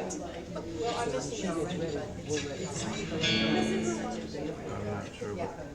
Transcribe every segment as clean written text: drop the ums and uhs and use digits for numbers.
I'm not sure, but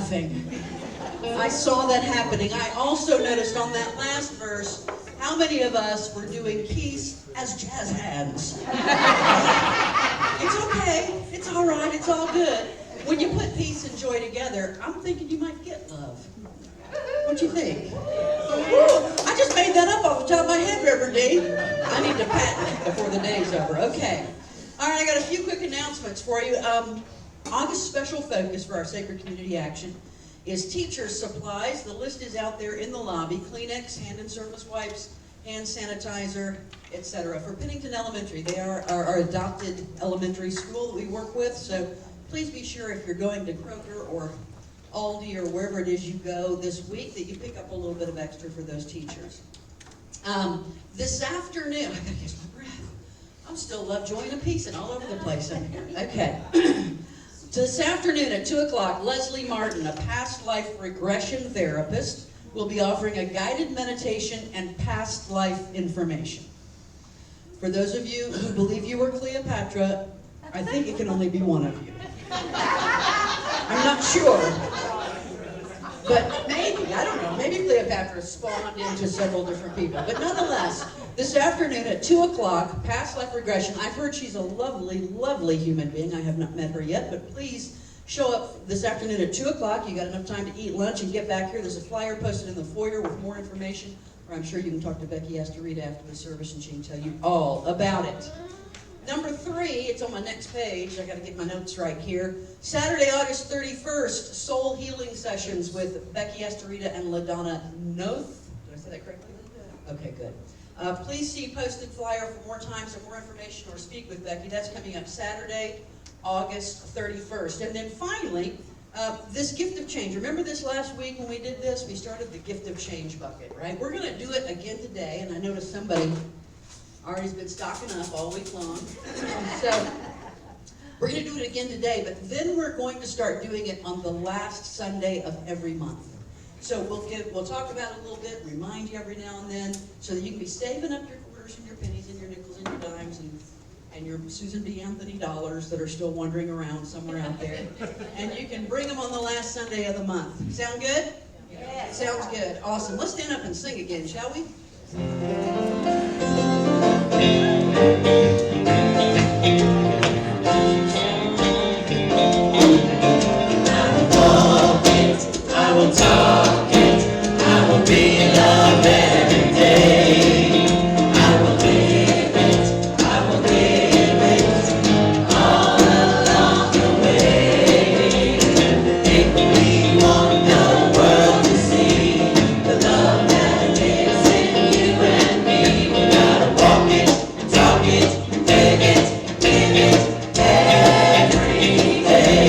laughing. I saw that happening. I also noticed on that last verse, how many of us were doing peace as jazz hands? It's okay. It's all right. It's all good. When you put peace and joy together, I'm thinking you might get love. What you think? I just made that up off the top of my head, Reverend D. I need to patent it before the day's over. Okay. All right, I got a few quick announcements for you. August special focus for our Sacred Community Action is teacher supplies. The list is out there in the lobby. Kleenex, hand and surface wipes, hand sanitizer, etc. For Pennington Elementary, they are our adopted elementary school that we work with, so please be sure if you're going to Kroger or Aldi or wherever it is you go this week that you pick up a little bit of extra for those teachers. This afternoon, I gotta catch my breath. I'm still Lovejoy and Peace and all over the place in here. Okay. This afternoon at 2 o'clock, Leslie Martin, a past life regression therapist, will be offering a guided meditation and past life information. For those of you who believe you were Cleopatra, I think it can only be one of you. I'm not sure, but maybe, I don't know, maybe Cleopatra spawned into several different people. But nonetheless, this afternoon at 2 o'clock, past life regression. I've heard she's a lovely, lovely human being. I have not met her yet, but please show up this afternoon at 2 o'clock. You got enough time to eat lunch and get back here. There's a flyer posted in the foyer with more information, or I'm sure you can talk to Becky Astorita after the service and she can tell you all about it. Number 3, it's on my next page. I got to get my notes right here. Saturday, August 31st, Soul Healing Sessions with Becky Astorita and LaDonna Noth. Did I say that correctly? Okay, good. Please see posted flyer for more times and more information or speak with Becky. That's coming up Saturday, August 31st. And then finally, this gift of change. Remember this last week when we did this? We started the gift of change bucket, right? We're going to do it again today, and I noticed somebody already's been stocking up all week long. So we're going to do it again today, but then we're going to start doing it on the last Sunday of every month. So we'll talk about it a little bit, remind you every now and then, so that you can be saving up your quarters and your pennies and your nickels and your dimes and your Susan B. Anthony dollars that are still wandering around somewhere out there. And you can bring them on the last Sunday of the month. Sound good? Yeah. Sounds good. Awesome. Let's stand up and sing again, shall we? I will talk it, I will be loved every day. I will live it, I will give it all along the way. If we want the world to see the love that lives in you and me, we gotta walk it, talk it, live it, give it every day.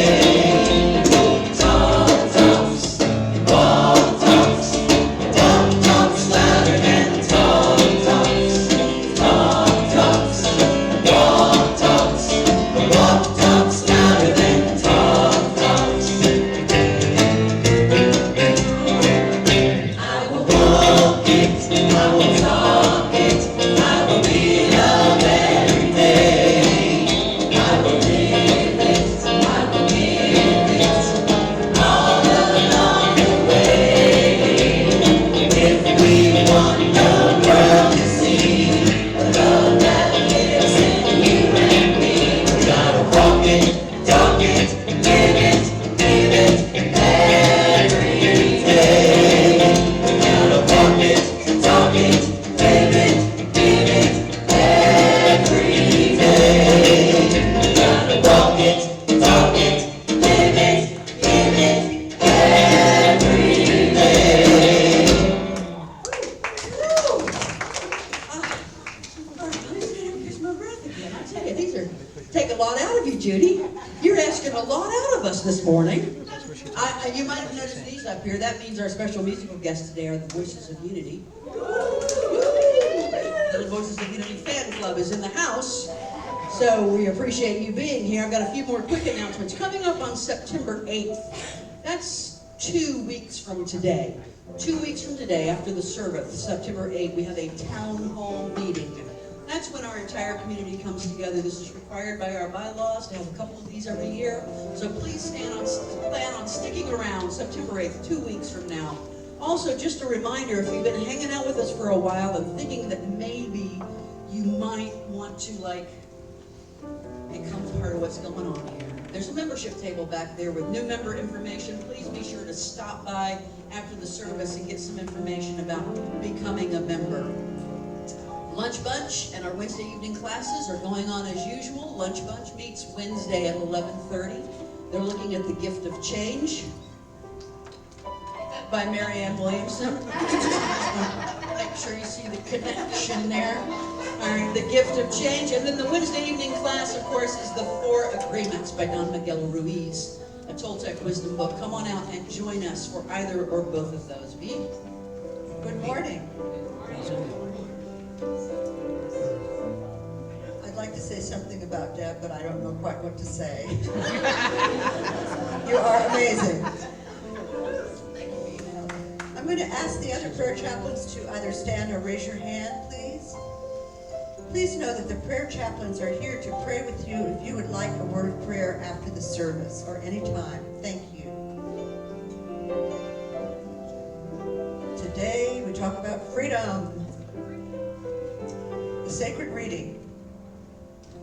This morning. You might have noticed these up here. That means our special musical guests today are the Voices of Unity. The Voices of Unity fan club is in the house, so we appreciate you being here. I've got a few more quick announcements. Coming up on September 8th, that's 2 weeks from today. 2 weeks from today, after the service, September 8th, we have a town hall meeting. Now, that's when our entire community comes together. This is required by our bylaws to have a couple of these every year. So please plan on sticking around September 8th, 2 weeks from now. Also, just a reminder, if you've been hanging out with us for a while and thinking that maybe you might want to become part of what's going on here, there's a membership table back there with new member information. Please be sure to stop by after the service and get some information about becoming a member. Lunch Bunch and our Wednesday evening classes are going on as usual. Lunch Bunch meets Wednesday at 11:30. They're looking at the Gift of Change by Marianne Williamson. Make sure you see the connection there. All right, the Gift of Change. And then the Wednesday evening class, of course, is the 4 Agreements by Don Miguel Ruiz, a Toltec wisdom book. Come on out and join us for either or both of those. V? Good morning. I'd like to say something about Deb, but I don't know quite what to say. You are amazing. I'm going to ask the other prayer chaplains to either stand or raise your hand, please. Please know that the prayer chaplains are here to pray with you if you would like a word of prayer after the service or any time. Thank you. Today we talk about freedom. The sacred reading.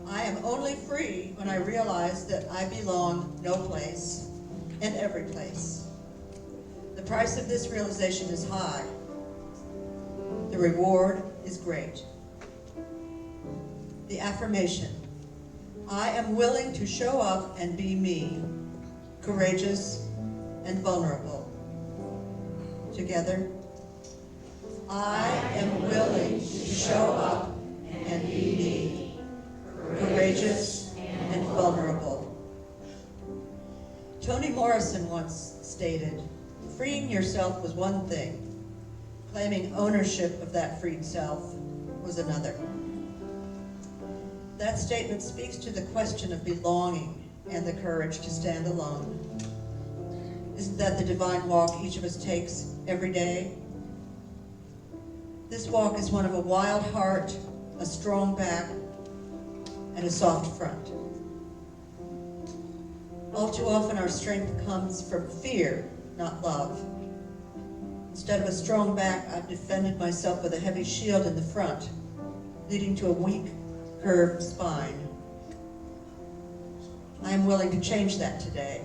I am only free when I realize that I belong no place and every place. The price of this realization is high. The reward is great. The affirmation. I am willing to show up and be me, courageous and vulnerable. Together. I am willing to show up and be me, courageous and vulnerable. Toni Morrison once stated, freeing yourself was one thing, claiming ownership of that freed self was another. That statement speaks to the question of belonging and the courage to stand alone. Isn't that the divine walk each of us takes every day? This walk is one of a wild heart, a strong back, and a soft front. All too often our strength comes from fear, not love. Instead of a strong back, I've defended myself with a heavy shield in the front, leading to a weak, curved spine. I am willing to change that today.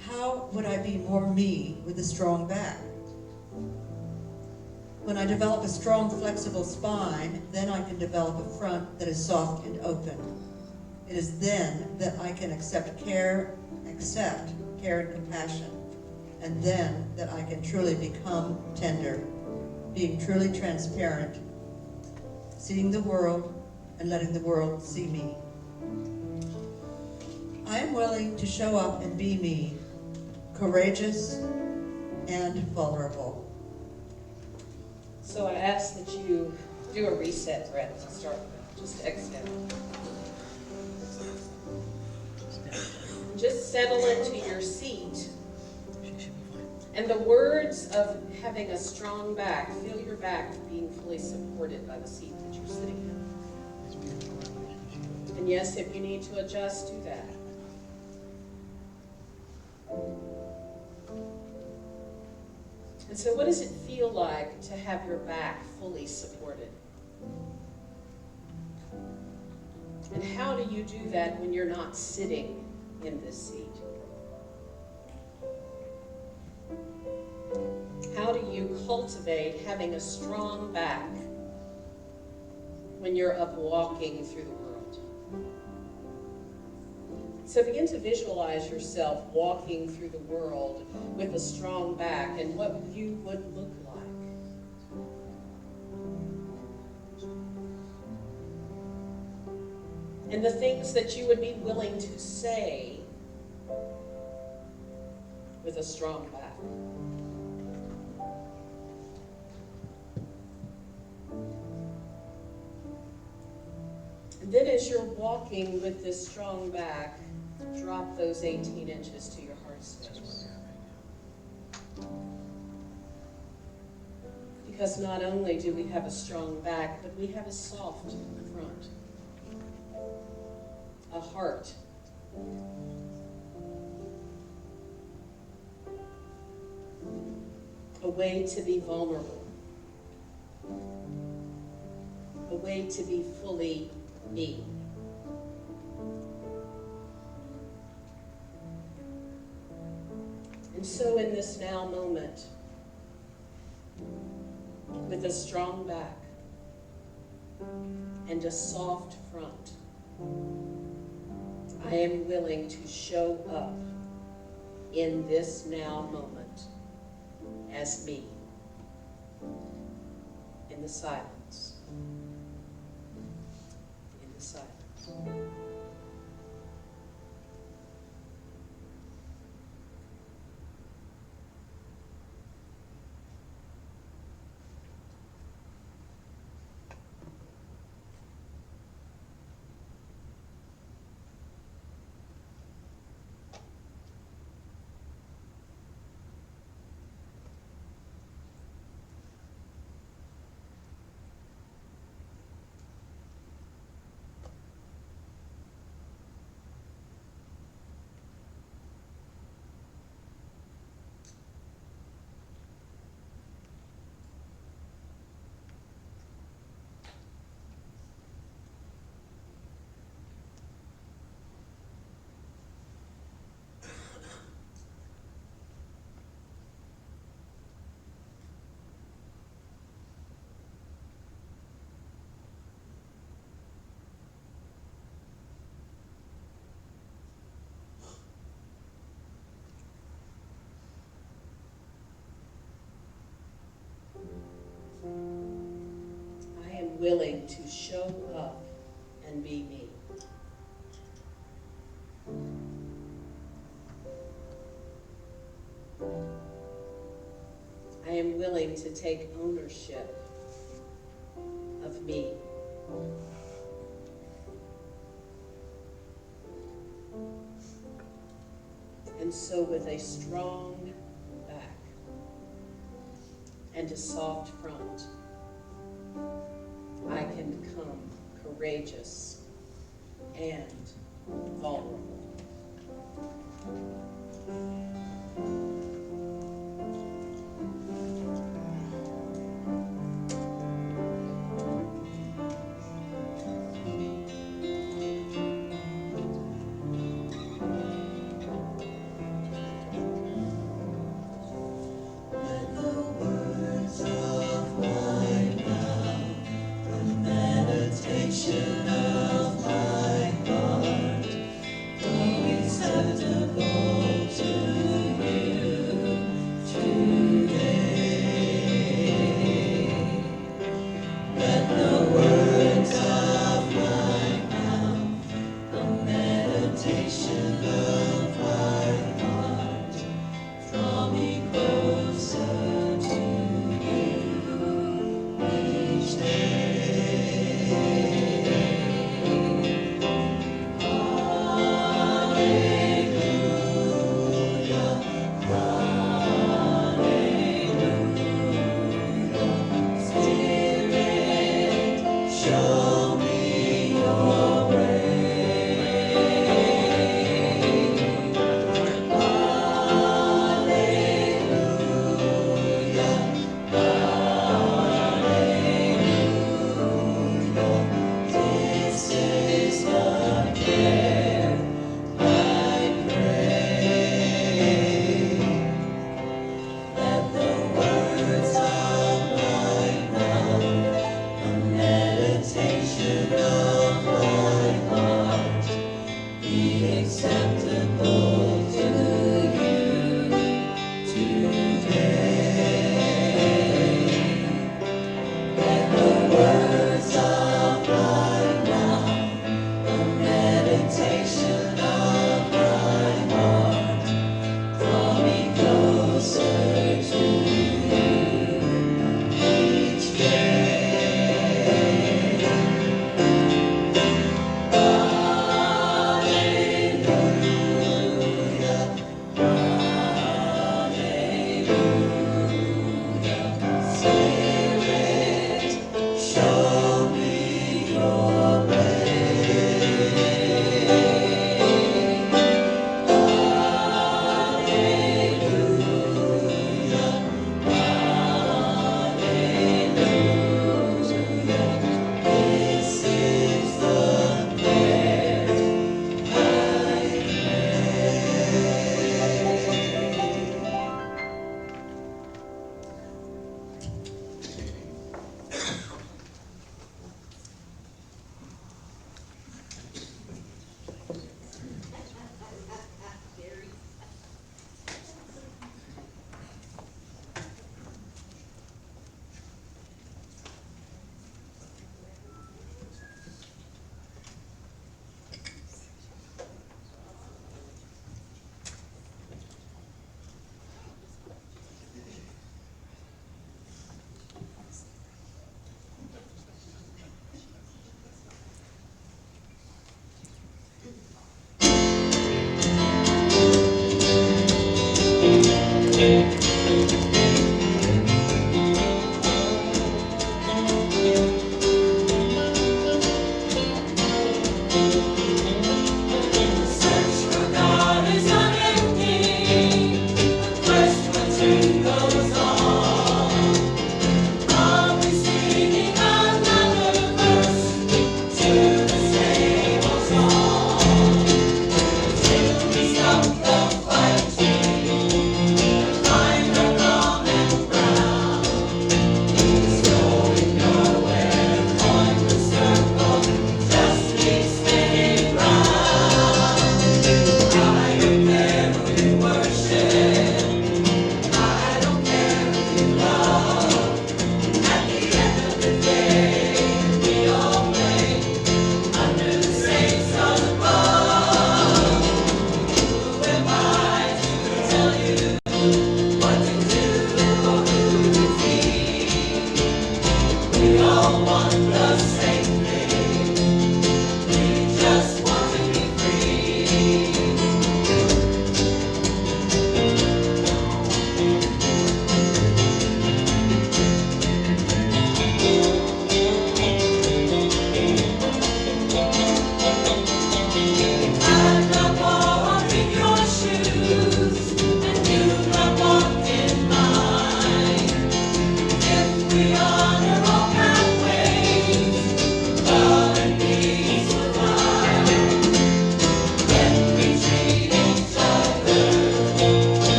How would I be more me with a strong back? When I develop a strong, flexible spine, then I can develop a front that is soft and open. It is then that I can accept care and compassion, and then that I can truly become tender, being truly transparent, seeing the world and letting the world see me. I am willing to show up and be me, courageous and vulnerable. So I ask that you do a reset breath to start with. Just exhale. Just settle into your seat. And the words of having a strong back, feel your back being fully supported by the seat that you're sitting in. And yes, if you need to adjust, do that. And so what does it feel like to have your back fully supported? And how do you do that when you're not sitting in this seat? How do you cultivate having a strong back when you're up walking through the world? So begin to visualize yourself walking through the world with a strong back and what you would look like. And the things that you would be willing to say with a strong back. And then as you're walking with this strong back, drop those 18 inches to your heart space. Because not only do we have a strong back, but we have a soft front, a heart. A way to be vulnerable, a way to be fully me. And so in this now moment, with a strong back and a soft front, I am willing to show up in this now moment as me, in the silence, in the silence. I am willing to show up and be me. I am willing to take ownership of me. And so with a strong back and a soft front, I can become courageous and vulnerable. Let the words of my mouth, the meditation of my heart, be acceptable to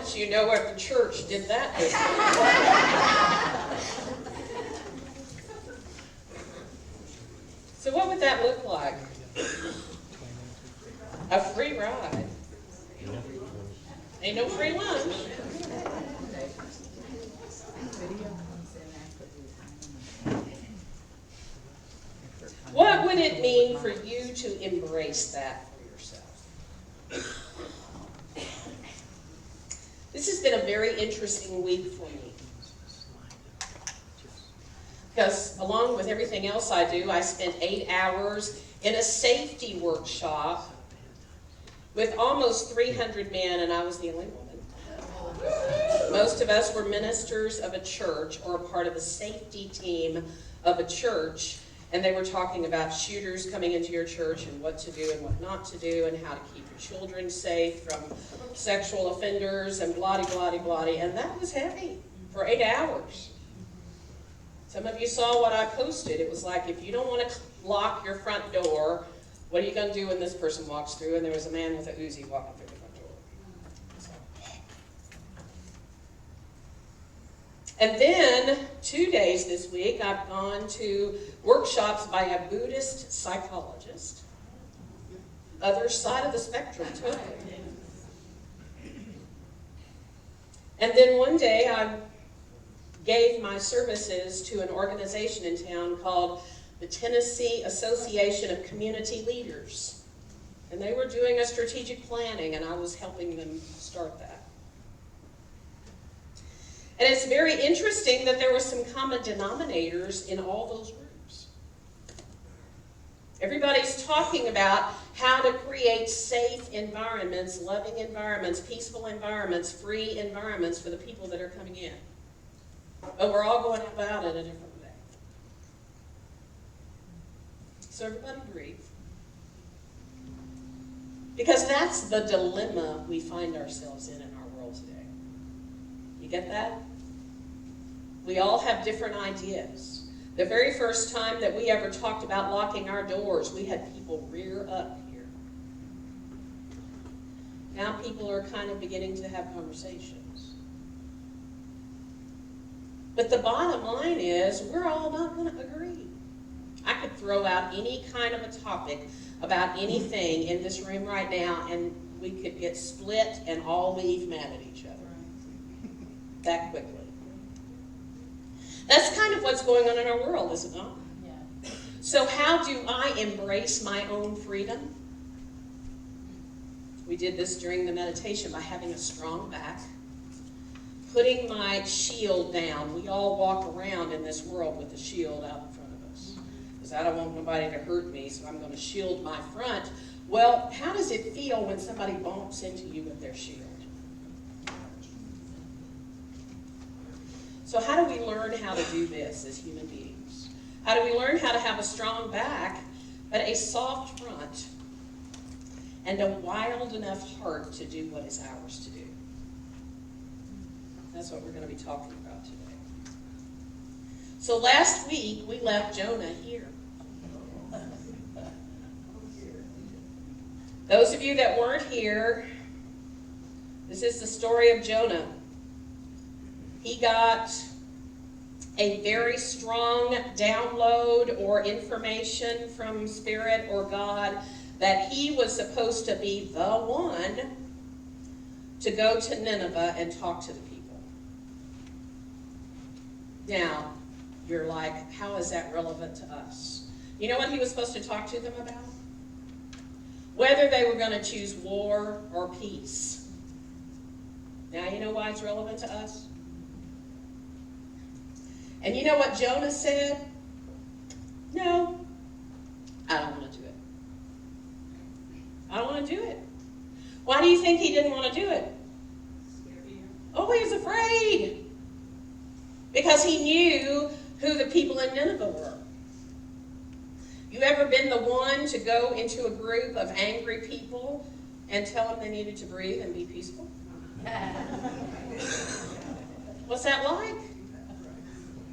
let you know if the church did that this week. So what would that look like? A free ride. Ain't no free lunch. What would it mean for you to embrace that for yourself? This has been a very interesting week for me. Because along with everything else I do, I spent 8 hours in a safety workshop with almost 300 men, and I was the only woman. Most of us were ministers of a church or a part of the safety team of a church, and they were talking about shooters coming into your church and what to do and what not to do and how to keep your children safe from sexual offenders and blah-de-blah-de-blah-de, and that was heavy for 8 hours. Some of you saw what I posted. It was like, if you don't want to lock your front door, what are you going to do when this person walks through? And there was a man with a Uzi walking through the front door. And then 2 days this week, I've gone to workshops by a Buddhist psychologist. Other side of the spectrum, totally. And then one day, I gave my services to an organization in town called the Tennessee Association of Community Leaders. And they were doing a strategic planning, and I was helping them start that. And it's very interesting that there were some common denominators in all those groups. Everybody's talking about how to create safe environments, loving environments, peaceful environments, free environments for the people that are coming in. But we're all going about it a different way. So everybody breathe. Because that's the dilemma we find ourselves in our world today. You get that? We all have different ideas. The very first time that we ever talked about locking our doors, we had people rear up here. Now people are kind of beginning to have conversations. But the bottom line is, we're all not going to agree. I could throw out any kind of a topic about anything in this room right now, and we could get split and all leave mad at each other. That quickly. That's kind of what's going on in our world, is it not? Yeah. So how do I embrace my own freedom? We did this during the meditation by having a strong back. Putting my shield down. We all walk around in this world with a shield out in front of us. Because I don't want nobody to hurt me, so I'm going to shield my front. Well, how does it feel when somebody bumps into you with their shield? So how do we learn how to do this as human beings? How do we learn how to have a strong back, but a soft front, and a wild enough heart to do what is ours to do? That's what we're going to be talking about today. So last week, we left Jonah here. Those of you that weren't here, this is the story of Jonah. He got a very strong download or information from Spirit or God that he was supposed to be the one to go to Nineveh and talk to the people. Now, you're like, how is that relevant to us? You know what he was supposed to talk to them about? Whether they were going to choose war or peace. Now, you know why it's relevant to us? And you know what Jonah said? No, I don't want to do it. I don't want to do it. Why do you think he didn't want to do it? Oh, he was afraid. Because he knew who the people in Nineveh were. You ever been the one to go into a group of angry people and tell them they needed to breathe and be peaceful? What's that like?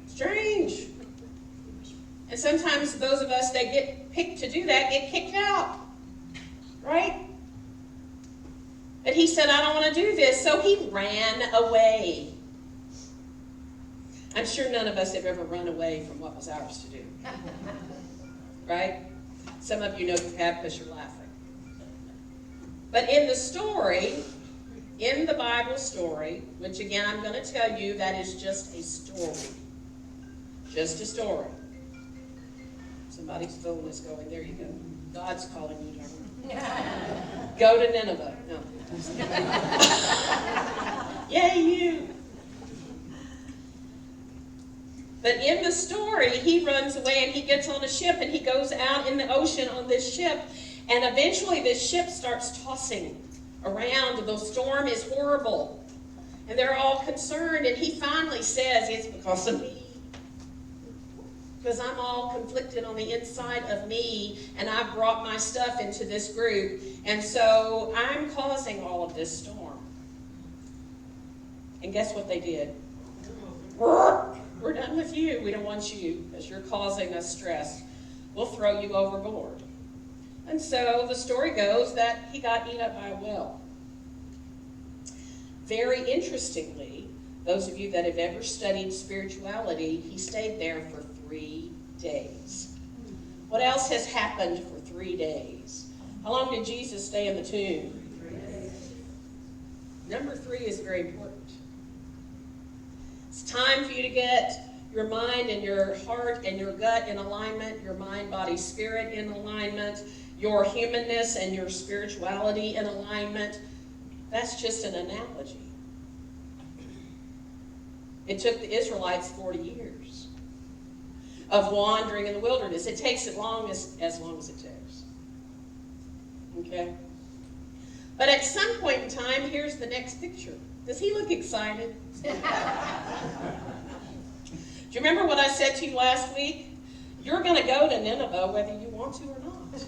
Strange. And sometimes those of us that get picked to do that get kicked out. Right? But he said, I don't want to do this. So he ran away. I'm sure none of us have ever run away from what was ours to do. Right? Some of you know you have because you're laughing. But in the story, in the Bible story, which again I'm going to tell you that is just a story. Just a story. Somebody's phone is going. There you go. God's calling you, darling. Go to Nineveh. No. Yay, you. But in the story, he runs away and he gets on a ship and he goes out in the ocean on this ship. And eventually this ship starts tossing around. The storm is horrible. And they're all concerned. And he finally says, it's because of me. Because I'm all conflicted on the inside of me. And I've brought my stuff into this group. And so I'm causing all of this storm. And guess what they did? We're done with you. We don't want you because you're causing us stress. We'll throw you overboard. And so the story goes that he got eaten up by a whale. Very interestingly, those of you that have ever studied spirituality, he stayed there for 3 days. What else has happened for 3 days? How long did Jesus stay in the tomb? 3 days. Number 3 is very important. It's time for you to get your mind and your heart and your gut in alignment, your mind, body, spirit in alignment, your humanness and your spirituality in alignment. That's just an analogy. It took the Israelites 40 years of wandering in the wilderness. It takes as long as it takes. Okay? But at some point in time, here's the next picture. Does he look excited? Do you remember what I said to you last week? You're going to go to Nineveh whether you want to or not.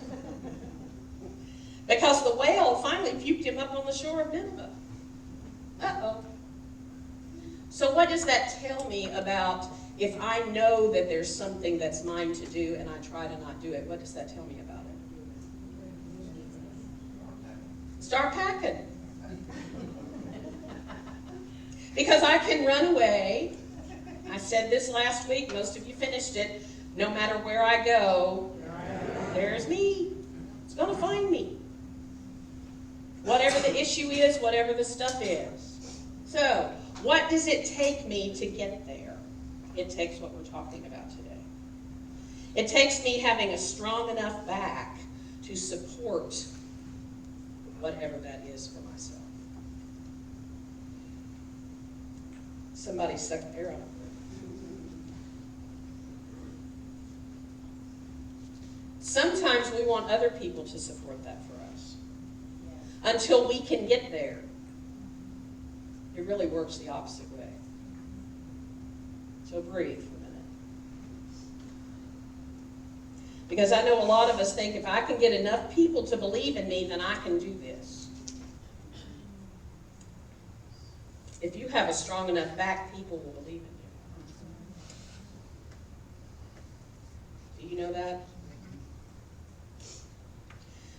Because the whale finally puked him up on the shore of Nineveh. Uh-oh. So what does that tell me about if I know that there's something that's mine to do and I try to not do it? What does that tell me about it? Start packing. Because I can run away. I said this last week, most of you finished it. No matter where I go, there's me. It's going to find me. Whatever the issue is, whatever the stuff is. So, what does it take me to get there? It takes what we're talking about today. It takes me having a strong enough back to support whatever that is for myself. Somebody stuck their arrow. Sometimes we want other people to support that for us. Until we can get there. It really works the opposite way. So breathe for a minute. Because I know a lot of us think if I can get enough people to believe in me, then I can do this. If you have a strong enough back, people will believe in you. Do you know that?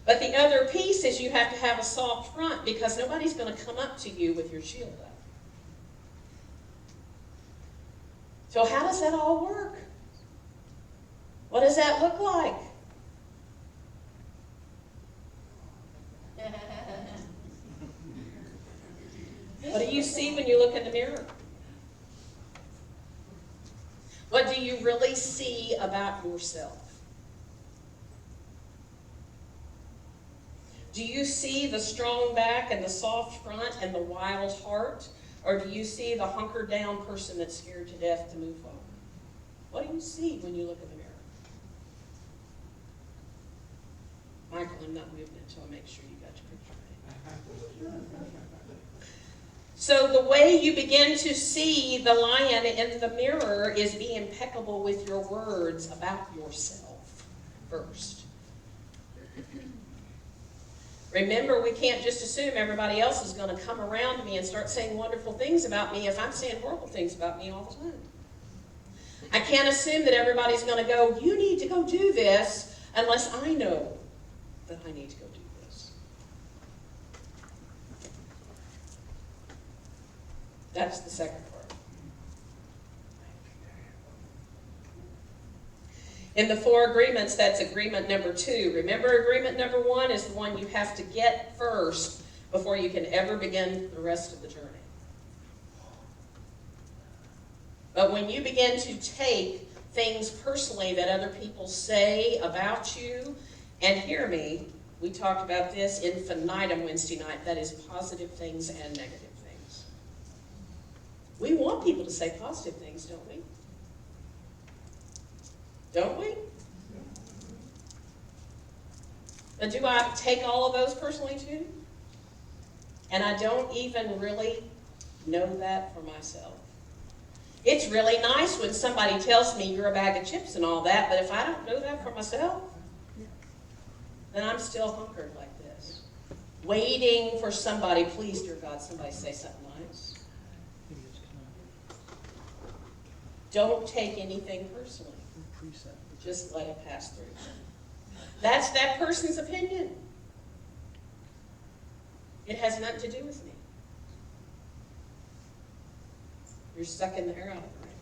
But the other piece is you have to have a soft front because nobody's going to come up to you with your shield up. So how does that all work? What does that look like? What do you see when you look in the mirror? What do you really see about yourself? Do you see the strong back and the soft front and the wild heart? Or do you see the hunkered down person that's scared to death to move forward? What do you see when you look in the mirror? Michael, I'm not moving until I make sure you got your picture right. So the way you begin to see the lion in the mirror is be impeccable with your words about yourself first. Remember, we can't just assume everybody else is going to come around me and start saying wonderful things about me if I'm saying horrible things about me all the time. I can't assume that everybody's going to go, you need to go do this, unless I know that I need to go do this. That's the second part. In the 4 agreements, that's agreement number 2. Remember, agreement number 1 is the one you have to get first before you can ever begin the rest of the journey. But when you begin to take things personally that other people say about you, and hear me, we talked about this infinitum Wednesday night, that is positive things and negative things. We want people to say positive things, don't we? Don't we? But do I take all of those personally too? And I don't even really know that for myself. It's really nice when somebody tells me you're a bag of chips and all that, but if I don't know that for myself, then I'm still hunkered like this, waiting for somebody, please, dear God, somebody say something nice. Don't take anything personally. Just let it pass through. That's that person's opinion. It has nothing to do with me. You're sucking the air out of the ring.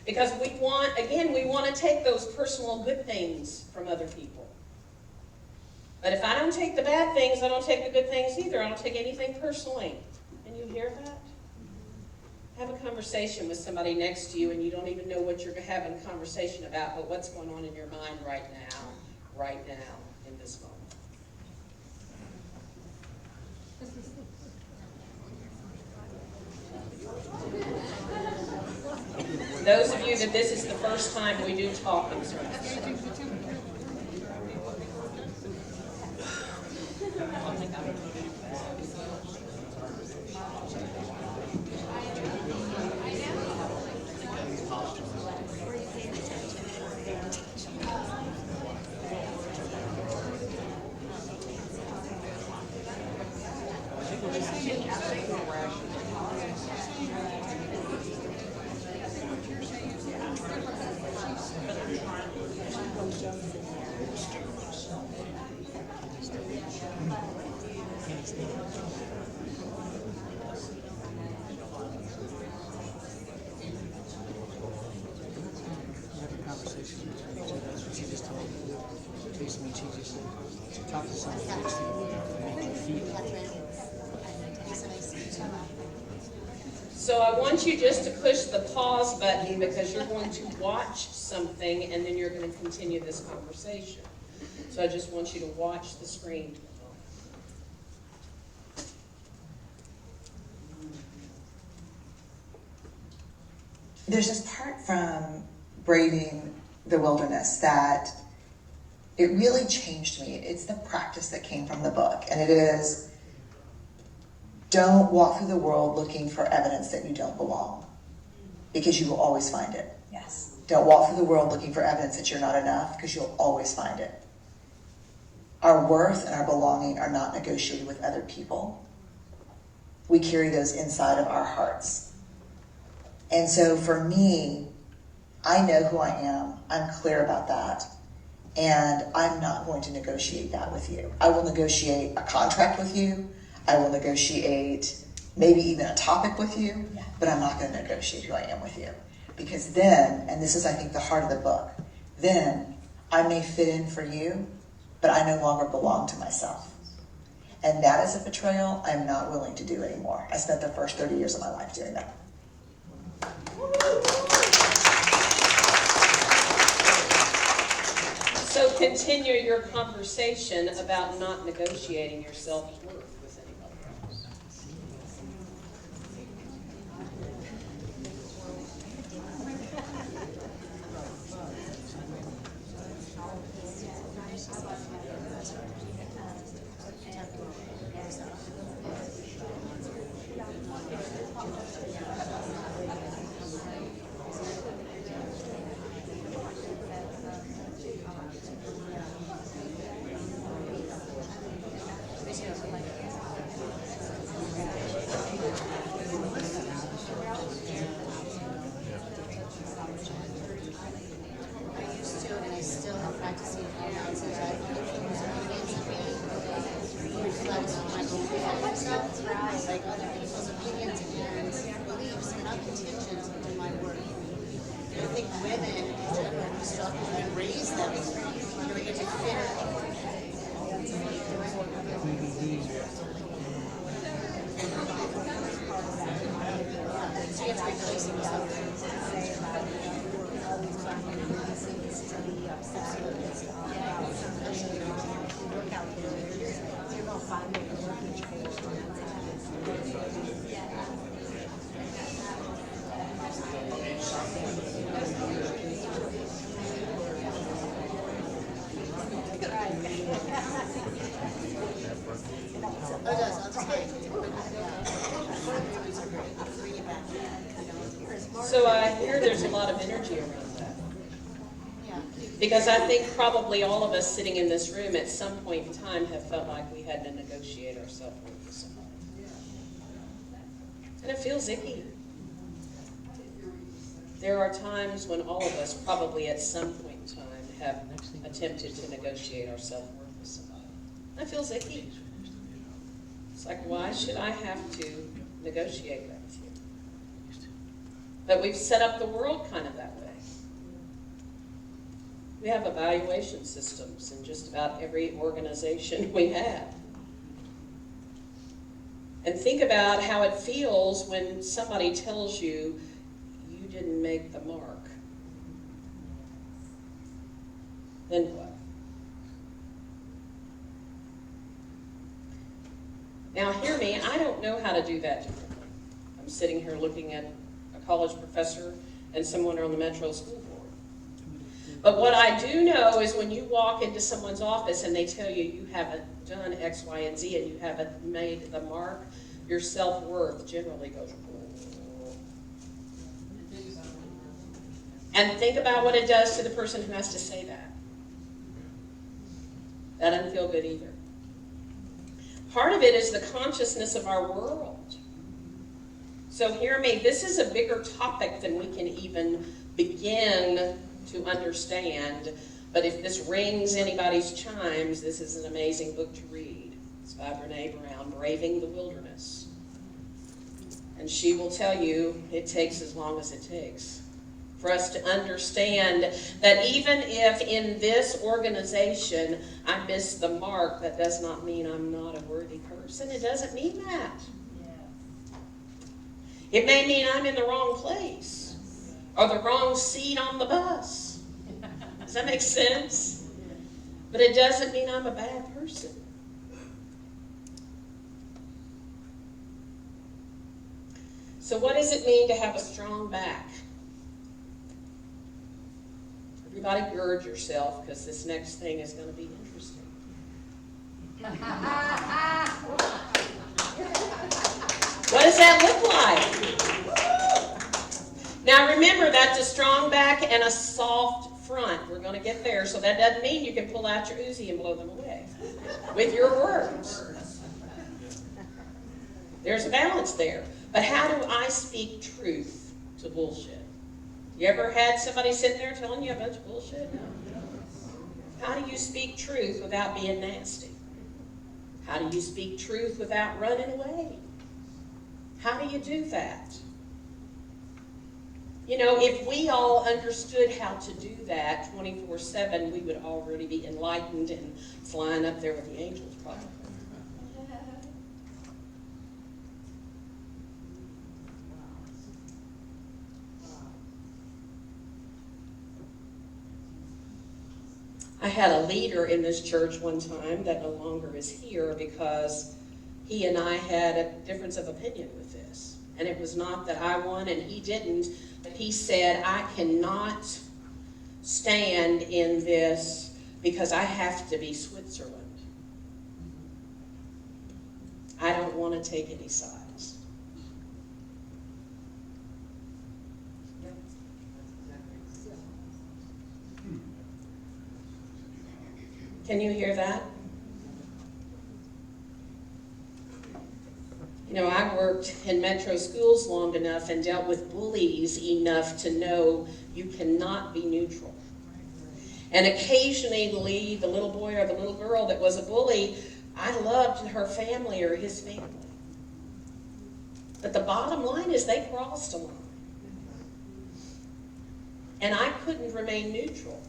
Because we want to take those personal good things from other people. But if I don't take the bad things, I don't take the good things either. I don't take anything personally. Can you hear that? Have a conversation with somebody next to you and you don't even know what you're having a conversation about, but what's going on in your mind right now, in this moment. Those of you that this is the first time we do talking service. So I want you just to push the pause button because you're going to watch something and then you're going to continue this conversation. So I just want you to watch the screen. There's this part from Braving the Wilderness that it really changed me. It's the practice that came from the book, and it is, don't walk through the world looking for evidence that you don't belong, because you will always find it. Yes. Don't walk through the world looking for evidence that you're not enough, because you'll always find it. Our worth and our belonging are not negotiated with other people. We carry those inside of our hearts. And so for me, I know who I am. I'm clear about that. And I'm not going to negotiate that with you. I will negotiate a contract with you. I will negotiate maybe even a topic with you, but I'm not going to negotiate who I am with you. Because then, and this is I think the heart of the book, then I may fit in for you, but I no longer belong to myself. And that is a betrayal I'm not willing to do anymore. I spent the first 30 years of my life doing that. So continue your conversation about not negotiating your self-worth with anybody else. like other people's opinions and beliefs, and I'm contingent on my work. And I think women in general, we still have to raise them in order to fit. So you have to replace yourself. Oh, it does, I'll take it. Bring it back. So I hear there's a lot of energy around that. Yeah. Because I think probably all of us sitting in this room at some point in time have felt like we had to negotiate our self-worth with somebody. And it feels icky. There are times when all of us probably at some point in time have attempted to negotiate our self-worth with somebody. That feels icky. It's like, why should I have to negotiate that with you? But we've set up the world kind of that way. We have evaluation systems in just about every organization we have. And think about how it feels when somebody tells you, you didn't make the mark. Then what? Now hear me, I don't know how to do that differently. I'm sitting here looking at a college professor and someone on the Metro School Board. But what I do know is when you walk into someone's office and they tell you you haven't done X, Y, and Z and you haven't made the mark, your self-worth generally goes. And think about what it does to the person who has to say that. That doesn't feel good either. Part of it is the consciousness of our world. So hear me, this is a bigger topic than we can even begin to understand. But if this rings anybody's chimes, this is an amazing book to read. It's by Brene Brown, Braving the Wilderness. And she will tell you it takes as long as it takes for us to understand that even if in this organization I miss the mark, that does not mean I'm not a worthy person. It doesn't mean that. It may mean I'm in the wrong place or the wrong seat on the bus. Does that make sense? But it doesn't mean I'm a bad person. So what does it mean to have a strong back? Everybody gird yourself, because this next thing is going to be interesting. What does that look like? Now remember, that's a strong back and a soft front. We're going to get there, so that doesn't mean you can pull out your Uzi and blow them away with your words. There's a balance there. But how do I speak truth to bullshit? You ever had somebody sitting there telling you a bunch of bullshit? No. How do you speak truth without being nasty? How do you speak truth without running away? How do you do that? You know, if we all understood how to do that 24/7, we would already be enlightened and flying up there with the angels, probably. I had a leader in this church one time that no longer is here because he and I had a difference of opinion with this. And it was not that I won and he didn't, but he said, I cannot stand in this because I have to be Switzerland. I don't want to take any sides. Can you hear that? You know, I worked in metro schools long enough and dealt with bullies enough to know you cannot be neutral. And occasionally the little boy or the little girl that was a bully, I loved her family or his family. But the bottom line is they crossed a line. And I couldn't remain neutral.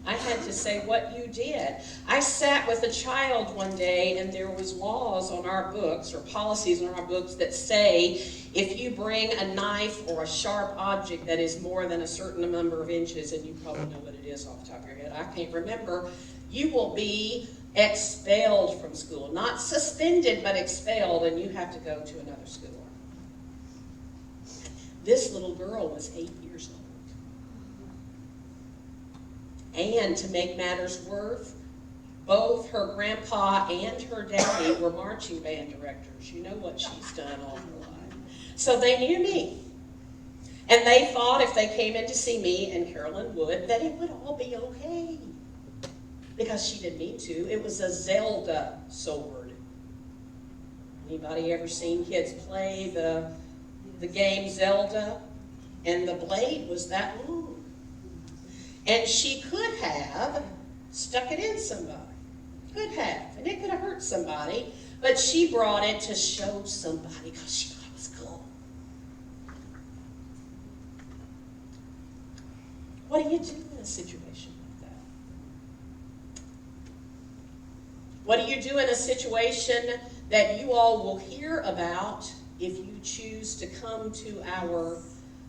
I had to say what you did. I sat with a child one day and there was laws on our books or policies on our books that say if you bring a knife or a sharp object that is more than a certain number of inches, and you probably know what it is off the top of your head, I can't remember, you will be expelled from school. Not suspended, but expelled, and you have to go to another school. This little girl was 8 years old. And to make matters worse, both her grandpa and her daddy were marching band directors. You know what she's done all her life. So they knew me. And they thought if they came in to see me, and Carolyn would, that it would all be okay. Because she didn't mean to. It was a Zelda sword. Anybody ever seen kids play the game Zelda? And the blade was that long. And she could have stuck it in somebody. Could have. And it could have hurt somebody. But she brought it to show somebody because she thought it was cool. What do you do in a situation like that? What do you do in a situation that you all will hear about if you choose to come to our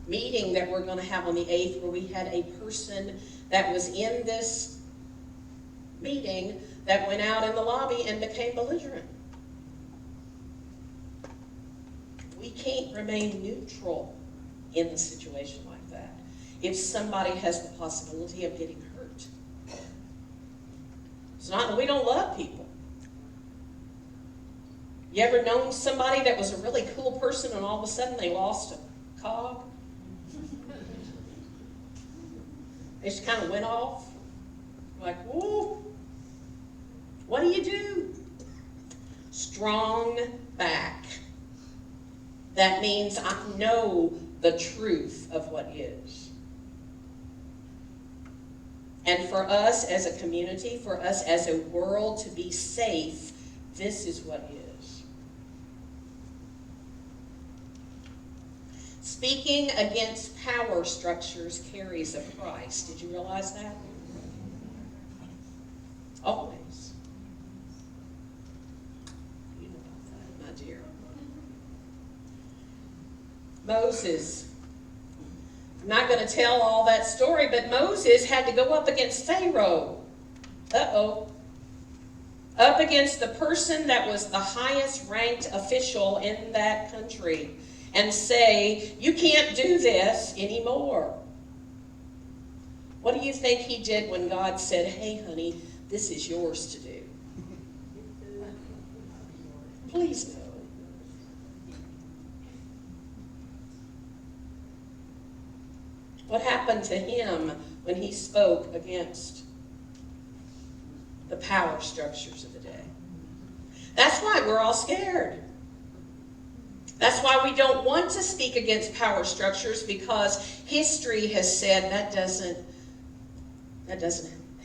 meeting that we're going to have on the 8th, where we had a person that was in this meeting that went out in the lobby and became belligerent? We can't remain neutral in a situation like that if somebody has the possibility of getting hurt. It's not that we don't love people. You ever known somebody that was a really cool person and all of a sudden they lost a cog? They just kind of went off. Like, whoa. What do? Strong back. That means I know the truth of what is. And for us as a community, for us as a world to be safe, this is what is. Speaking against power structures carries a price. Did you realize that? Always. You know about that, my dear. Moses. I'm not going to tell all that story, but Moses had to go up against Pharaoh. Uh-oh. Up against the person that was the highest ranked official in that country. And say, you can't do this anymore. What do you think he did when God said, hey, honey, this is yours to do? Please no. What happened to him when he spoke against the power structures of the day? That's why we're all scared. That's why we don't want to speak against power structures, because history has said that doesn't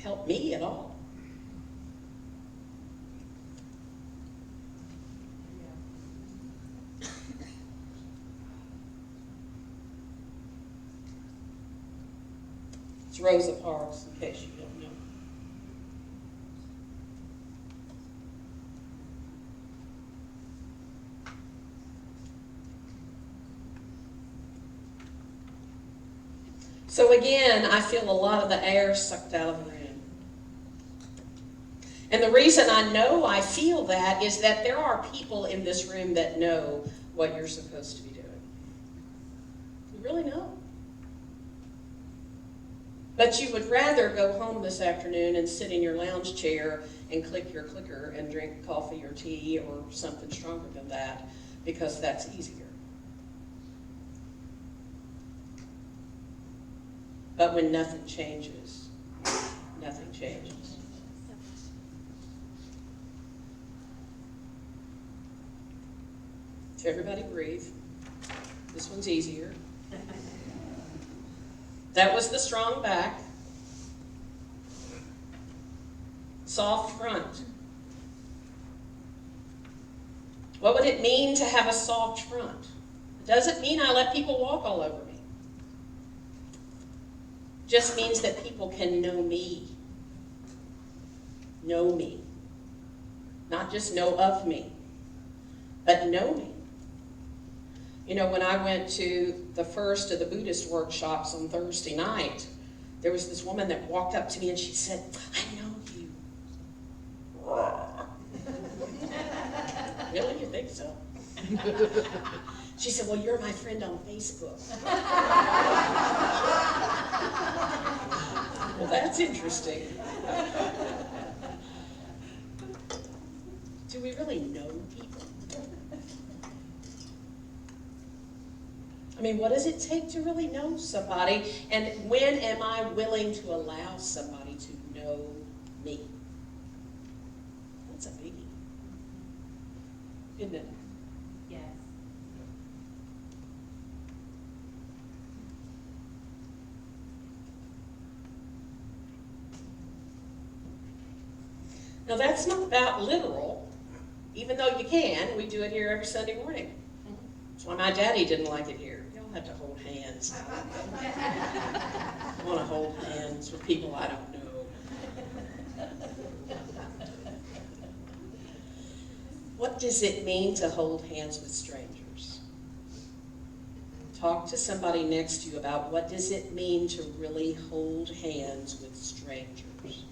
help me at all. It's Rosa Parks, in case you don't know. So again, I feel a lot of the air sucked out of the room. And the reason I know I feel that is that there are people in this room that know what you're supposed to be doing. You really know. But you would rather go home this afternoon and sit in your lounge chair and click your clicker and drink coffee or tea or something stronger than that, because that's easier. But when nothing changes, nothing changes. So everybody breathe. This one's easier. That was the strong back. Soft front. What would it mean to have a soft front? It doesn't mean I let people walk all over me. It just means that people can know me. Know me. Not just know of me, but know me. You know, when I went to the first of the Buddhist workshops on Thursday night, there was this woman that walked up to me and she said, I know you. Really? You think so? She said, well, you're my friend on Facebook. Well, that's interesting. Do we really know people? I mean, what does it take to really know somebody? And when am I willing to allow somebody to know me? That's a biggie. Isn't it? Yes. Now, that's not about literal, even though you can. We do it here every Sunday morning. That's why my daddy didn't like it here. You don't have to hold hands. I want to hold hands with people I don't know. What does it mean to hold hands with strangers? Talk to somebody next to you about what does it mean to really hold hands with strangers.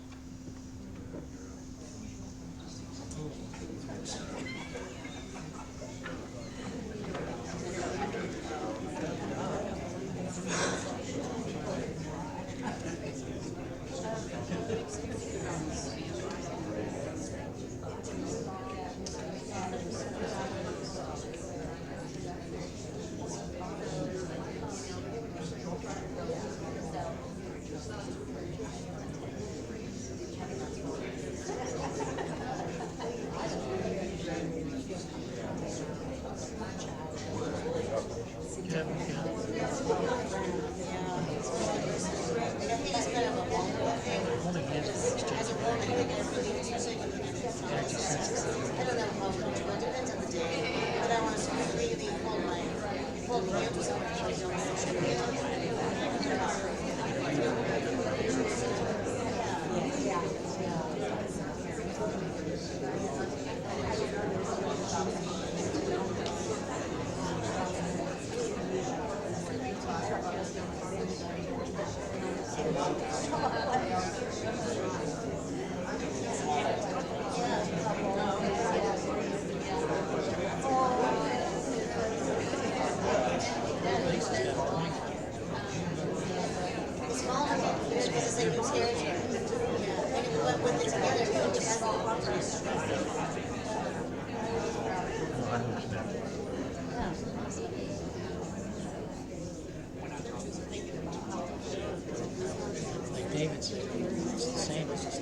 David's, it's the same, it's just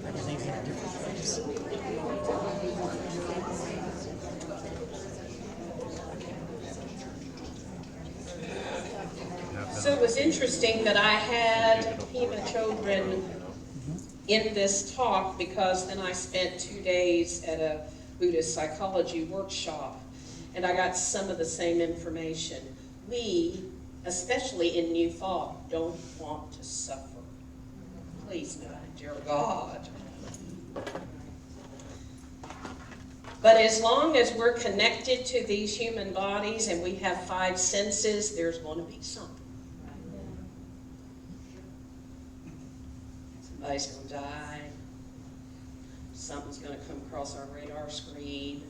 everything's in a different place. So it was interesting that I had Hema Chodron in this talk because then I spent 2 days at a Buddhist psychology workshop and I got some of the same information. We, especially in New Thought, don't want to suffer. Please no, dear God. But as long as we're connected to these human bodies and we have 5 senses, there's going to be something. Somebody's going to die. Something's going to come across our radar screen.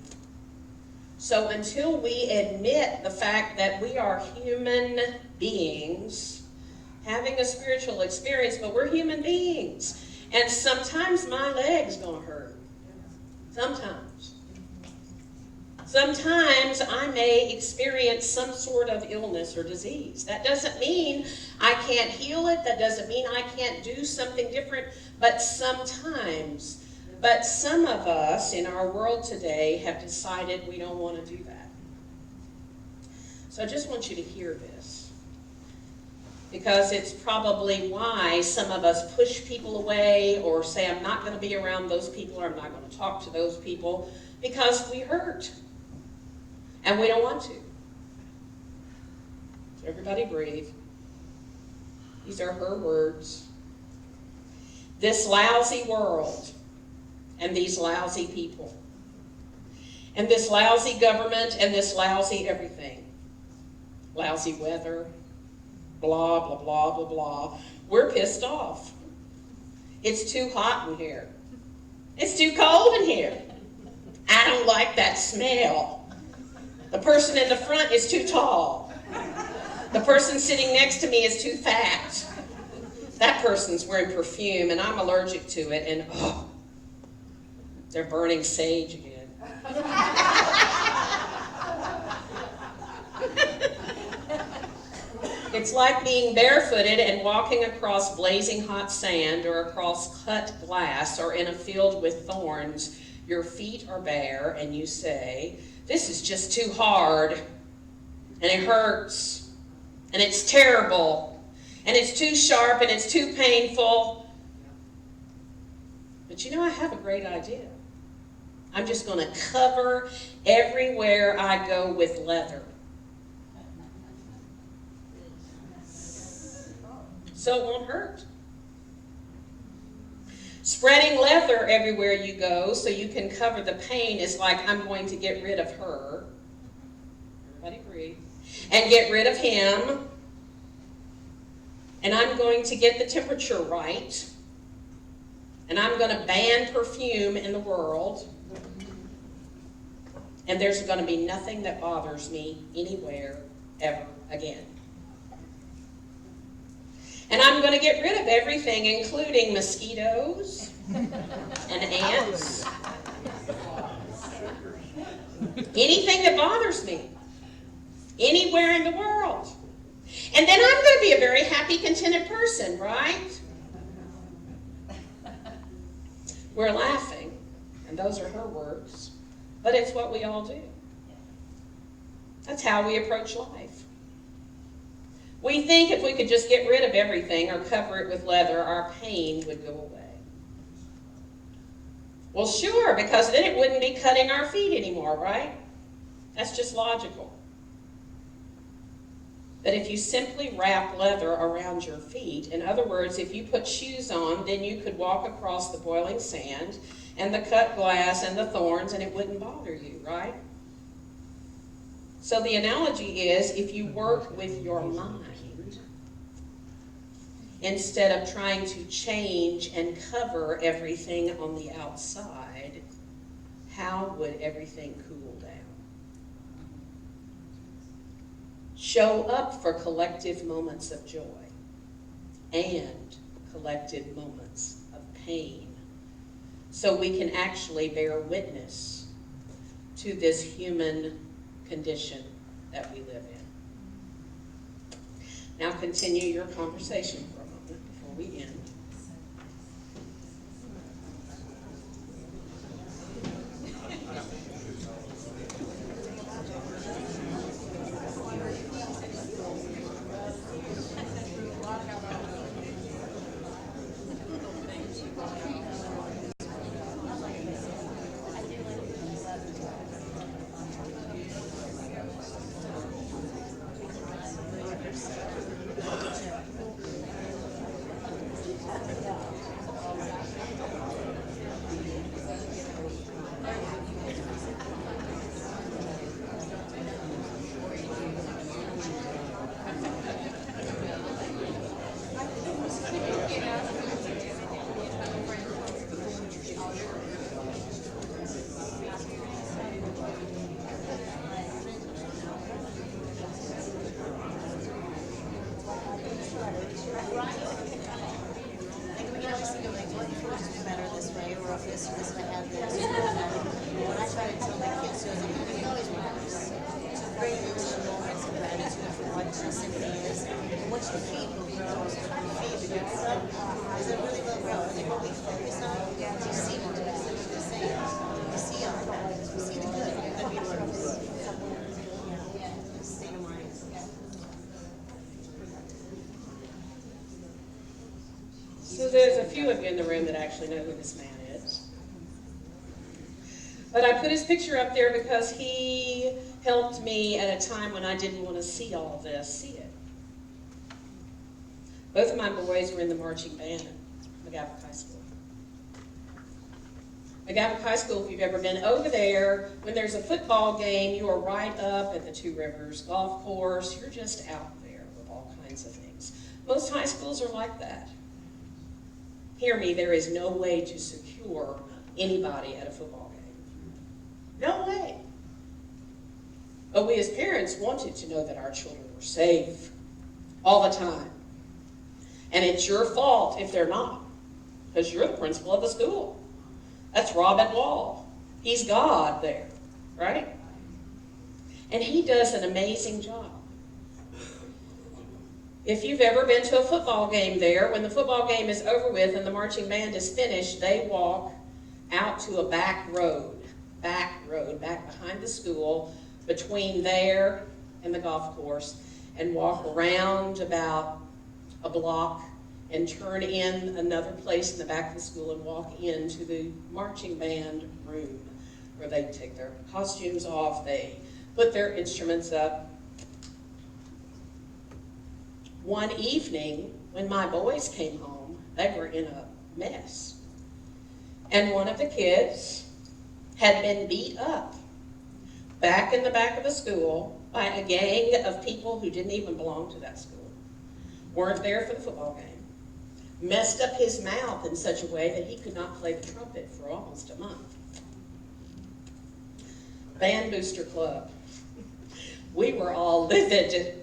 So until we admit the fact that we are human beings having a spiritual experience, but we're human beings. And sometimes my leg's going to hurt. Sometimes. Sometimes I may experience some sort of illness or disease. That doesn't mean I can't heal it. That doesn't mean I can't do something different. But sometimes, but some of us in our world today have decided we don't want to do that. So I just want you to hear this. because it's probably why some of us push people away or say, I'm not going to be around those people, or I'm not going to talk to those people, because we hurt. And we don't want to. So everybody breathe. These are her words. This lousy world and these lousy people and this lousy government and this lousy everything, lousy weather, blah, blah, blah, blah, blah. We're pissed off. It's too hot in here. It's too cold in here. I don't like that smell. The person in the front is too tall. The person sitting next to me is too fat. That person's wearing perfume and I'm allergic to it, and oh, they're burning sage again. It's like being barefooted and walking across blazing hot sand or across cut glass or in a field with thorns. Your feet are bare and you say, this is just too hard, and it hurts, and it's terrible, and it's too sharp, and it's too painful. But you know, I have a great idea. I'm just going to cover everywhere I go with leather. So it won't hurt. Spreading leather everywhere you go so you can cover the pain is like I'm going to get rid of her. Everybody breathe. And get rid of him. And I'm going to get the temperature right. And I'm going to ban perfume in the world. And there's going to be nothing that bothers me anywhere ever again. And I'm going to get rid of everything, including mosquitoes and ants. Anything that bothers me. Anywhere in the world. And then I'm going to be a very happy, contented person, right? We're laughing, and those are her words. But it's what we all do. That's how we approach life. We think if we could just get rid of everything or cover it with leather, our pain would go away. Well, sure, because then it wouldn't be cutting our feet anymore, right? That's just logical. But if you simply wrap leather around your feet, in other words, if you put shoes on, then you could walk across the boiling sand and the cut glass and the thorns, and it wouldn't bother you, right? So the analogy is, if you work with your mind, instead of trying to change and cover everything on the outside, how would everything cool down? Show up for collective moments of joy and collective moments of pain, so we can actually bear witness to this human condition that we live in. Now continue your conversation for a moment before we end. few of you in the room that actually know who this man is. But I put his picture up there because he helped me at a time when I didn't want to see all of this, see it. Both of my boys were in the marching band at McGavock High School. McGavock High School, if you've ever been over there, when there's a football game, you are right up at the Two Rivers Golf Course. You're just out there with all kinds of things. Most high schools are like that. Hear me, there is no way to secure anybody at a football game. No way. But we as parents wanted to know that our children were safe all the time. And it's your fault if they're not, because you're the principal of the school. That's Robin Wall. He's God there, right? And he does an amazing job. If you've ever been to a football game there, when the football game is over with and the marching band is finished, they walk out to a back road, back behind the school, between there and the golf course, and walk around about a block and turn in another place in the back of the school and walk into the marching band room where they take their costumes off, they put their instruments up. One evening, when my boys came home, they were in a mess. And one of the kids had been beat up back in the back of the school by a gang of people who didn't even belong to that school, weren't there for the football game, messed up his mouth in such a way that he could not play the trumpet for almost a month. Band Booster Club. We were all livid.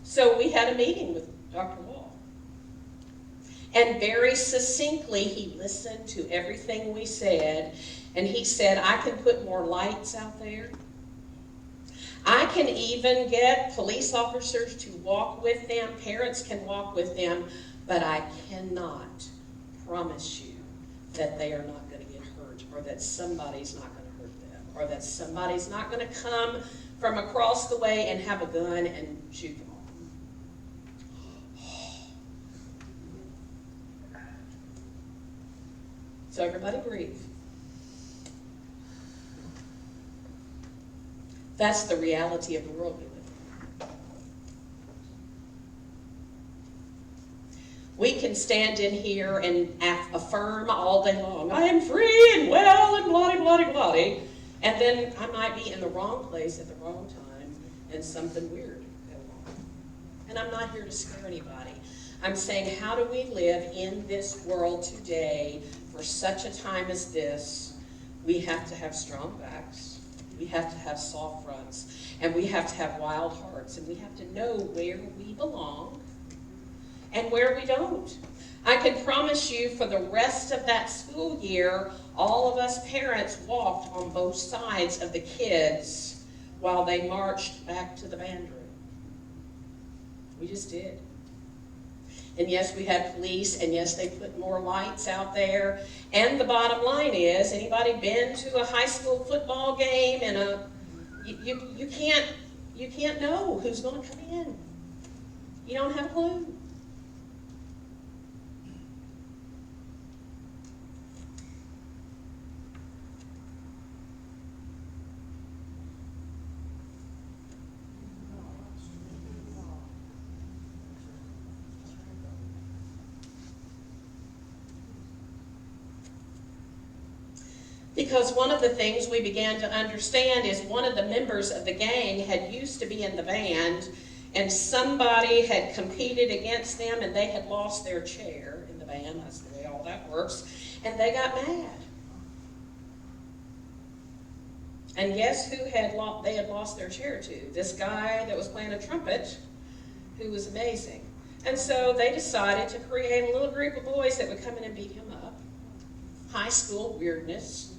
So we had a meeting with Dr. Wall. And very succinctly, he listened to everything we said, and he said, I can put more lights out there. I can even get police officers to walk with them, parents can walk with them, but I cannot promise you that they are not going to get hurt, or that somebody's not going to hurt them, or that somebody's not going to come from across the way and have a gun and shoot them all. So everybody breathe. That's the reality of the world we live in. We can stand in here and affirm all day long, I am free and well and bloody, bloody, bloody. And then I might be in the wrong place at the wrong time and something weird go on. And I'm not here to scare anybody. I'm saying, how do we live in this world today for such a time as this? We have to have strong backs. We have to have soft fronts, and we have to have wild hearts, and we have to know where we belong and where we don't. I can promise you for the rest of that school year, all of us parents walked on both sides of the kids while they marched back to the band room. We just did. And yes, we had police, and yes, they put more lights out there. And the bottom line is, anybody been to a high school football game and you can't know who's going to come in. You don't have a clue. Because one of the things we began to understand is one of the members of the gang had used to be in the band, and somebody had competed against them, and they had lost their chair in the band. That's the way all that works. And they got mad. And guess who they had lost their chair to? This guy that was playing a trumpet, who was amazing. And so they decided to create a little group of boys that would come in and beat him up. High school weirdness.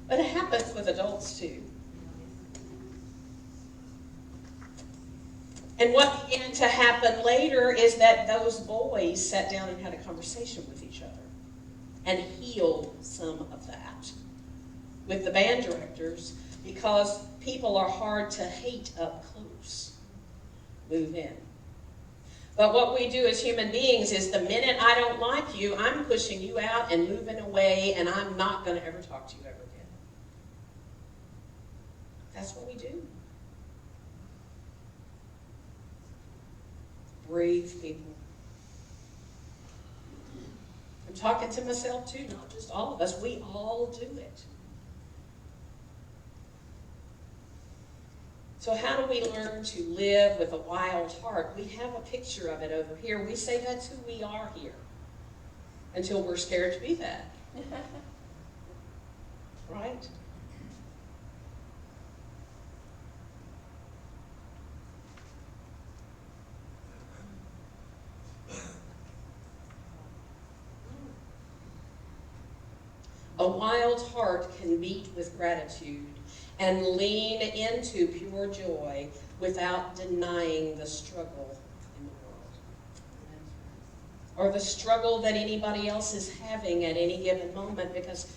But it happens with adults too. And what began to happen later is that those boys sat down and had a conversation with each other and healed some of that with the band directors, because people are hard to hate up close. Move in. But what we do as human beings is the minute I don't like you, I'm pushing you out and moving away, and I'm not going to ever talk to you ever again. That's what we do. Brave people. I'm talking to myself too, not just all of us. We all do it. So how do we learn to live with a wild heart? We have a picture of it over here. We say that's who we are here until we're scared to be that. Right? A wild heart can beat with gratitude and lean into pure joy without denying the struggle in the world. Or the struggle that anybody else is having at any given moment, because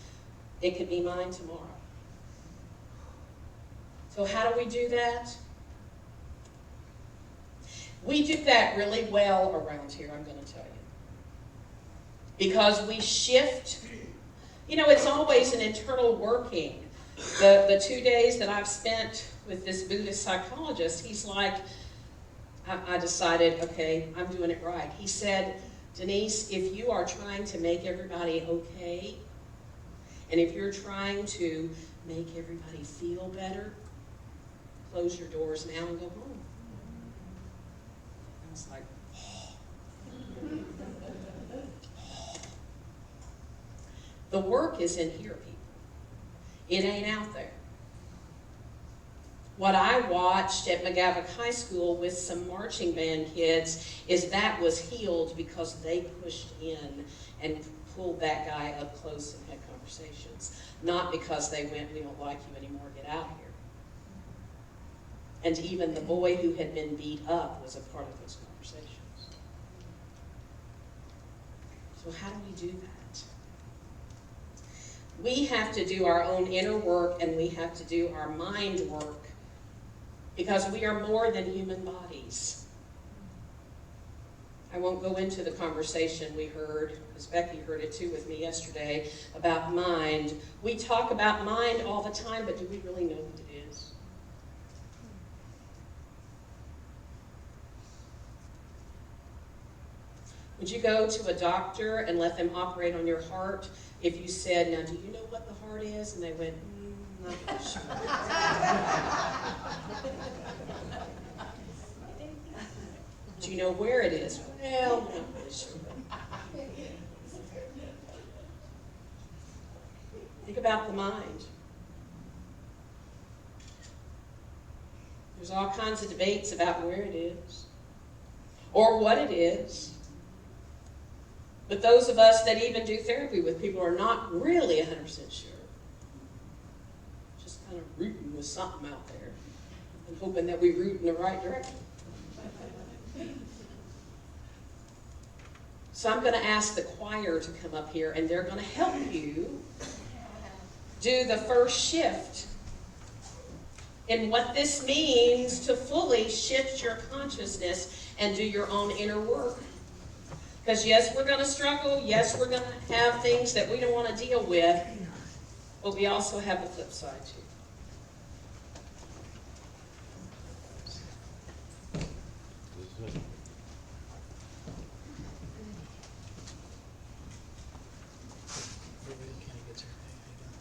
it could be mine tomorrow. So how do we do that? We do that really well around here, I'm going to tell you. Because we shift. You know, it's always an internal working. The 2 days that I've spent with this Buddhist psychologist, he's like, I decided, okay, I'm doing it right. He said, Denise, if you are trying to make everybody okay, and if you're trying to make everybody feel better, close your doors now and go home. I was like, the work is in here, people. It ain't out there. What I watched at McGavock High School with some marching band kids is that was healed because they pushed in and pulled that guy up close and had conversations. Not because they went, we don't like you anymore, get out of here. And even the boy who had been beat up was a part of those conversations. So how do we do that? We have to do our own inner work, and we have to do our mind work, because we are more than human bodies. I won't go into the conversation we heard, because Becky heard it too with me yesterday, about mind. We talk about mind all the time, but do we really know what it is? Would you go to a doctor and let them operate on your heart if you said, now do you know what the heart is? And they went, not sure. Do you know where it is? Well, not really sure. Think about the mind. There's all kinds of debates about where it is or what it is. But those of us that even do therapy with people are not really 100% sure. Just kind of rooting with something out there and hoping that we root in the right direction. So I'm going to ask the choir to come up here, and they're going to help you do the first shift in what this means to fully shift your consciousness and do your own inner work. Because yes, we're going to struggle. Yes, we're going to have things that we don't want to deal with. But we also have the flip side too. Everybody kind of gets her thing done.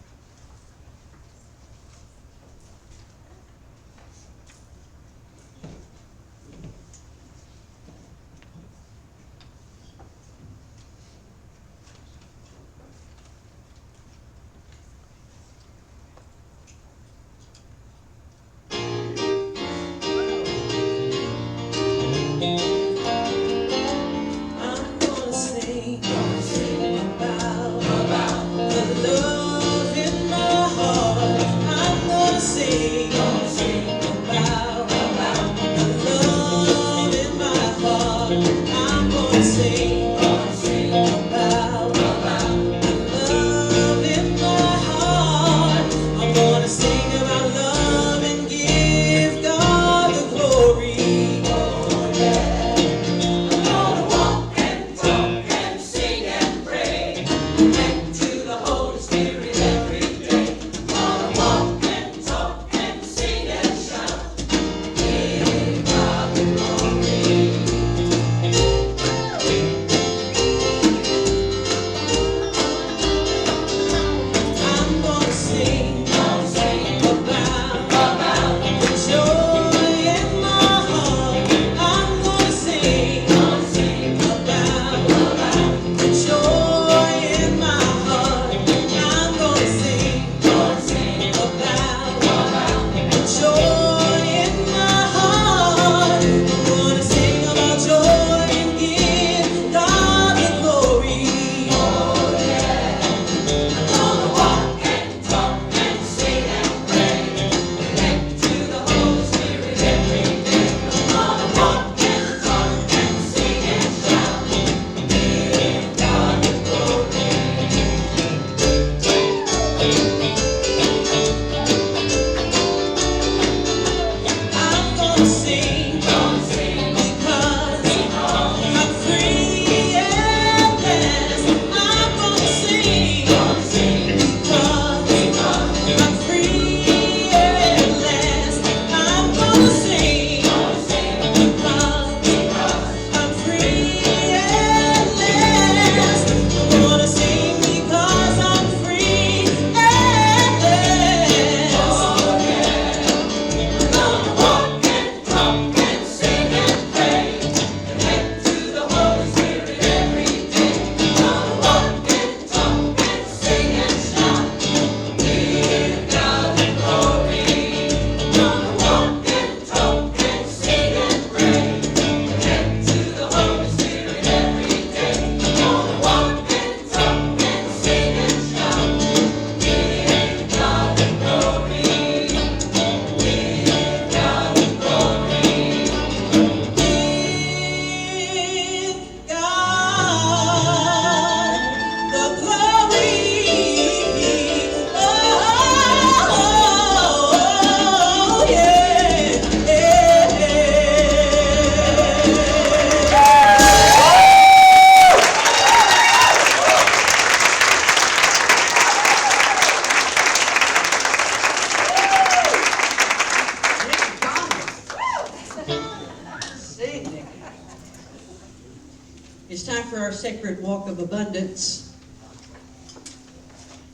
sacred walk of abundance,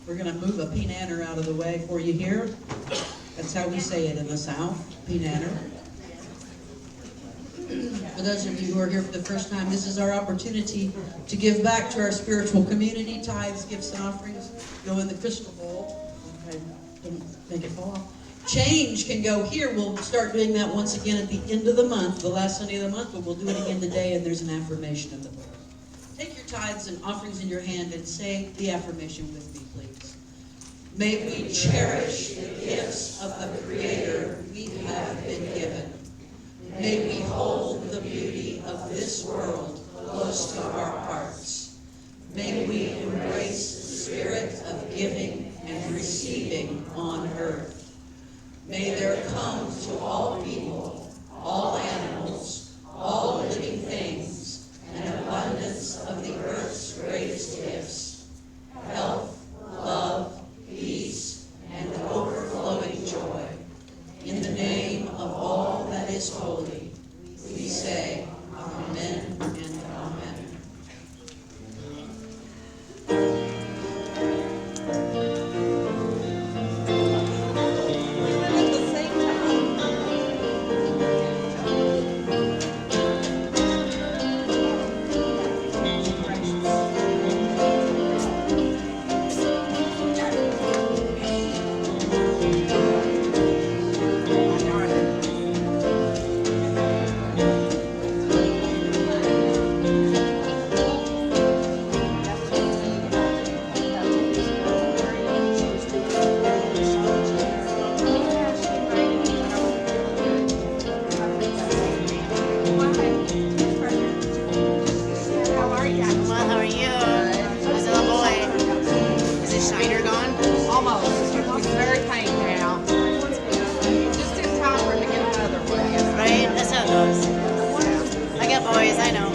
we're gonna move a P-nanner out of the way for you here. That's how we say it in the South, P-nanner. For those of you who are here for the first time, this is our opportunity to give back to our spiritual community. Tithes, gifts, and offerings go in the crystal bowl. Okay, don't make it fall off. Change can go here. We'll start doing that once again at the end of the month, the last Sunday of the month, but we'll do it again today, and there's an affirmation in the bowl. Take your tithes and offerings in your hand and say the affirmation with me, please. May we cherish the gifts of the Creator we have been given. May we hold the beauty of this world close to our hearts. May we embrace the spirit of giving and receiving on earth. May there come to all people, all animals, all living things, an abundance of the earth's greatest gifts: health, love, peace, and overflowing joy. In the name of all that is holy, we say amen and amen. Well, how are you? How's the little boy? Is his shiner gone? Almost. He's very faint now. Just in time for him to get another one. Right? That's how it goes. I got boys, I know.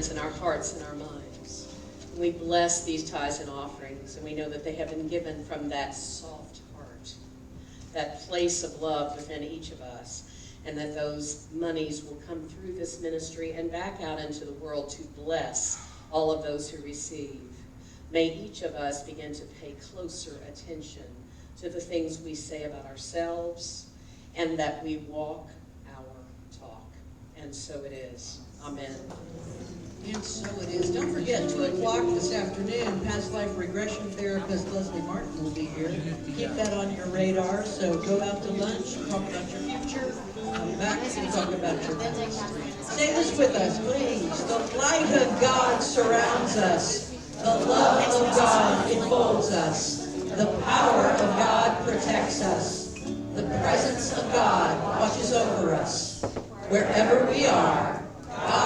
hands and our hearts and our minds. We bless these tithes and offerings, and we know that they have been given from that soft heart, that place of love within each of us, and that those monies will come through this ministry and back out into the world to bless all of those who receive. May each of us begin to pay closer attention to the things we say about ourselves, and that we walk our talk. And so it is. Amen. And so it is. Don't forget, 2 o'clock this afternoon, past life regression therapist Leslie Martin will be here. Keep that on your radar. So go out to lunch, talk about your future, come back and talk about your past. Say this with us, please. The light of God surrounds us. The love of God enfolds us. The power of God protects us. The presence of God watches over us. Wherever we are, God